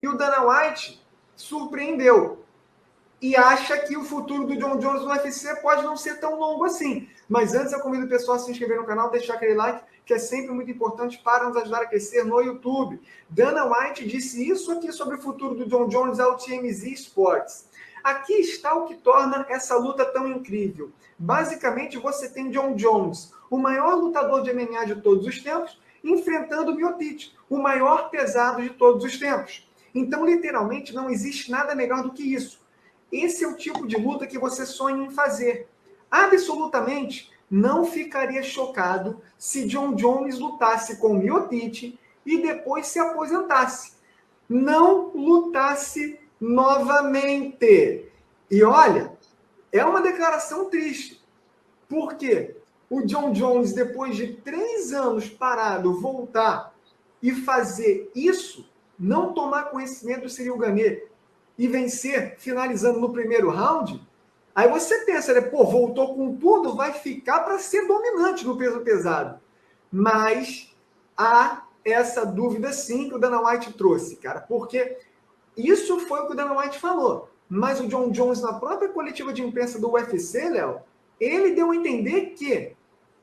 E o Dana White surpreendeu. E acha que o futuro do Jon Jones no UFC pode não ser tão longo assim. Mas antes eu convido o pessoal a se inscrever no canal, deixar aquele like, que é sempre muito importante para nos ajudar a crescer no YouTube. Dana White disse isso aqui sobre o futuro do Jon Jones ao TMZ Sports. Aqui está o que torna essa luta tão incrível. Basicamente, você tem Jon Jones, o maior lutador de MMA de todos os tempos, enfrentando o Miocic, o maior pesado de todos os tempos. Então, literalmente, não existe nada melhor do que isso. Esse é o tipo de luta que você sonha em fazer. Absolutamente não ficaria chocado se Jon Jones lutasse com Miocic e depois se aposentasse. Não lutasse novamente. E olha, é uma declaração triste. Por quê? O Jon Jones, depois de 3 anos parado, voltar e fazer isso, não tomar conhecimento do Ciryl Gane e vencer, finalizando no primeiro round, aí você pensa, né, pô, voltou com tudo, vai ficar para ser dominante no peso pesado. Mas há essa dúvida sim que o Dana White trouxe, cara, porque isso foi o que o Dana White falou. Mas o Jon Jones, na própria coletiva de imprensa do UFC, Léo, ele deu a entender que,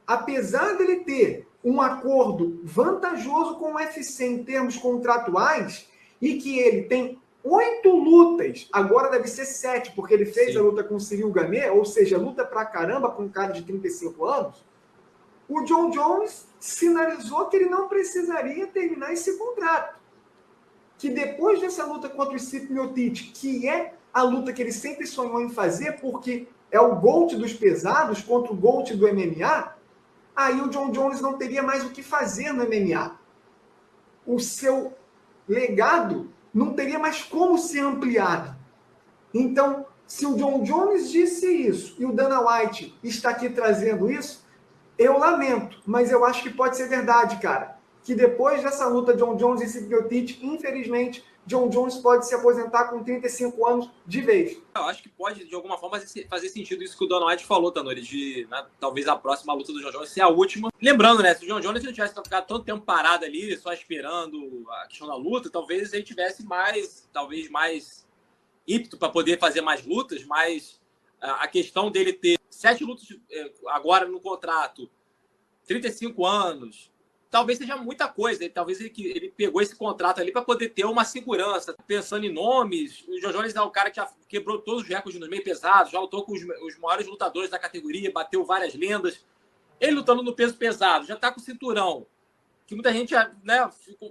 apesar dele ter um acordo vantajoso com o UFC em termos contratuais, e que ele tem 8 lutas, agora deve ser 7, porque ele fez a luta com o Ciryl Gane, ou seja, luta pra caramba com um cara de 35 anos, o Jon Jones sinalizou que ele não precisaria terminar esse contrato. Que depois dessa luta contra o Stipe Miocic, que é a luta que ele sempre sonhou em fazer, porque é o GOAT dos pesados contra o GOAT do MMA, aí o Jon Jones não teria mais o que fazer no MMA. O seu legado não teria mais como ser ampliado. Então, se o Jon Jones disse isso e o Dana White está aqui trazendo isso, eu lamento, mas eu acho que pode ser verdade, cara. Que depois dessa luta Jon Jones e Stipe Miocic, infelizmente, Jon Jones pode se aposentar com 35 anos de vez. Eu acho que pode, de alguma forma, fazer sentido isso que o Dana White falou, Tanuri, de né, talvez a próxima luta do Jon Jones ser a última. Lembrando, né, se o Jon Jones não tivesse ficado tanto tempo parado ali, só esperando a questão da luta, talvez ele tivesse mais ímpeto para poder fazer mais lutas, mas a questão dele ter 7 lutas agora no contrato, 35 anos, talvez seja muita coisa. Talvez ele pegou esse contrato ali para poder ter uma segurança. Pensando em nomes, o Jon Jones é o cara que já quebrou todos os recordes nos meio pesados, já lutou com os maiores lutadores da categoria, bateu várias lendas. Ele lutando no peso pesado, já está com o cinturão, que muita gente né, ficou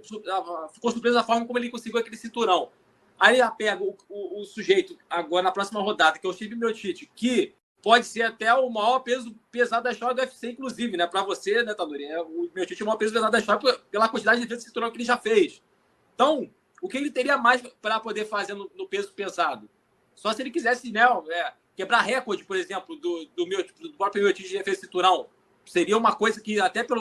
surpresa da forma como ele conseguiu aquele cinturão. Aí ele pega o sujeito, agora na próxima rodada, que é o Stipe Miocic, que pode ser até o maior peso pesado da história do UFC, inclusive, né? Para você, né, Tanuri? O Miocic é o maior peso pesado da história pela quantidade de vezes de cinturão que ele já fez. Então, o que ele teria mais para poder fazer no peso pesado? Só se ele quisesse, né, quebrar recorde, por exemplo, do próprio Miocic de defesa de cinturão. Seria uma coisa que, até pela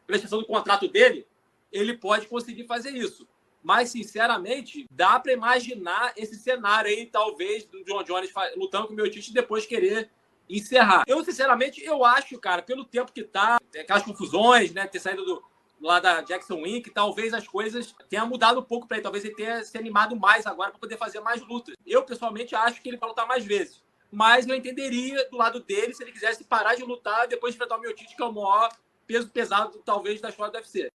extensão do contrato dele, ele pode conseguir fazer isso. Mas, sinceramente, dá para imaginar esse cenário aí, talvez, do Jon Jones lutando com o Miocic e depois querer encerrar. Eu, sinceramente, eu acho, cara, pelo tempo que tá, aquelas confusões, né, ter saído lá da Jackson Wink, talvez as coisas tenham mudado um pouco para ele. Talvez ele tenha se animado mais agora para poder fazer mais lutas. Eu, pessoalmente, acho que ele vai lutar mais vezes. Mas eu entenderia do lado dele se ele quisesse parar de lutar e depois enfrentar o Miocic, que é o maior peso pesado, talvez, da história do UFC.